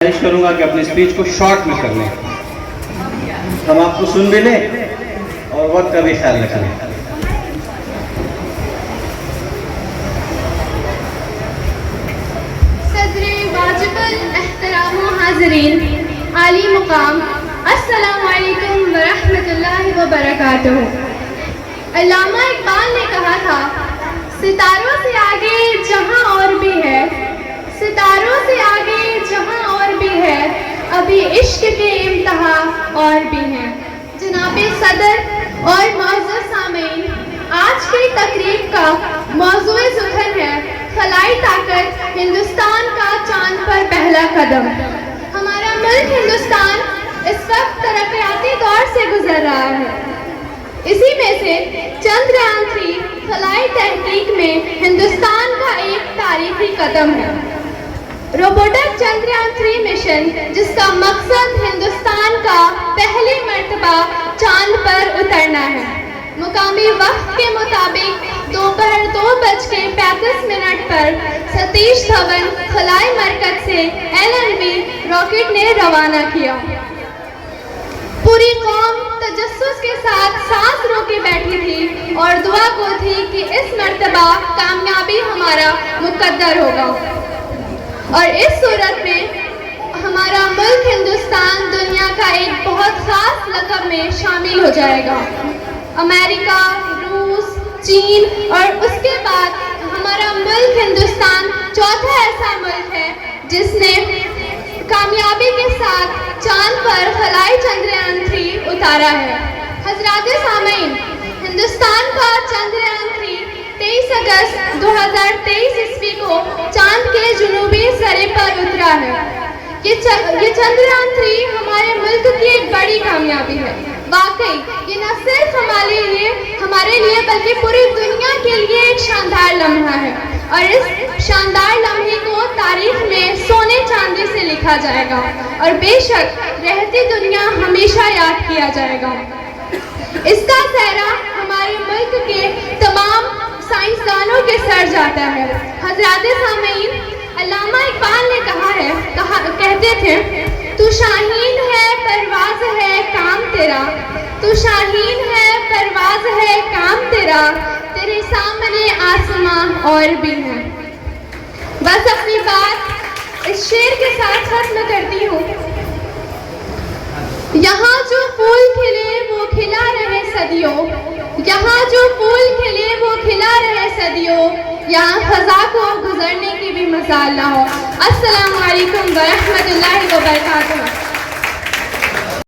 कोशिश करूंगा कि अपनी स्पीच को शॉर्ट में कर लें, हम आपको सुन भी लें और वक्त का भी ख्याल रख लें। सदरे वाजिबुल एहतराम हाज़रीन आली मुकाम, अस्सलामु अलैकुम व रहमतुल्लाहि व बरकातुहू। अल्लामा इकबाल ने कहा था, सितारों से आगे जहां और भी है, सितारों से आगे जहां और भी है, अभी इश्क के इम्तिहा और भी हैं। जनाबे सदर और मौजूद सामीन, आज की तकरीब का मौज़ूए ज़ुख़्र है खलाई ताकत, हिंदुस्तान का चांद पर पहला कदम। हमारा मुल्क हिंदुस्तान इस वक्त तरक्याती दौर से गुजर रहा है। इसी में से चंद्रयान-3 खलाई तहकीक में हिंदुस्तान का एक तारीखी कदम है। रोबोटिक चंद्रयान-3 मिशन, जिसका मकसद हिंदुस्तान का पहली मर्तबा चांद पर उतरना है, मुकामी वक्त के मुताबिक दोपहर 2:35 पर सतीश धवन खलाई मरकज से LNV रॉकेट ने रवाना किया। पूरी कौम तजस्सुस के साथ सांस रोके बैठी थी और दुआ को थी कि इस मर्तबा कामयाबी हमारा मुकद्दर होगा और इस सूरत में हमारा मुल्क हिंदुस्तान दुनिया का एक बहुत खास लक़ब में शामिल हो जाएगा। अमेरिका, रूस, चीन और उसके बाद हमारा मुल्क हिंदुस्तान चौथा ऐसा मुल्क है जिसने कामयाबी के साथ चांद पर खलाई चंद्रयान-3 उतारा है। हज़रात सामीन, हिंदुस्तान का चंद्रयान-3 23 अगस्त 2023 ईस्वी को चांद के जुनूबी सरे पर उतरा है। ये चंद्रयान-3 हमारे मुल्क की एक बड़ी कामयाबी है। वाकई ये न सिर्फ हमारे लिए बल्कि पूरी दुनिया के लिए एक शानदार लम्हा है और इस शानदार लम्हे को तारीख में सोने चांदी से लिखा जाएगा और बेशक रहती दुनिया हमेशा याद किया जाएगा। इसका सेहरा हमारे मुल्क के तमाम साइंसदानों के सर जाता है। हज़रात सामीन, अल्लामा इकबाल ने कहते थे, तू शाहीन है परवाज़ है काम तेरा, तू शाहीन है परवाज़ है काम तेरा, तेरे सामने आसमां और भी है। बस अपनी बात इस शेर के साथ खत्म करती हूँ। यहाँ जो फूल खिले वो खिला रहे सदियों, यहाँ जो फूल खिले वो खिला रहे सदियों, यहाँ फ़ज़ा को गुजरने की भी मजाल ना हो। अस्सलामु अलैकुम व रहमतुल्लाहि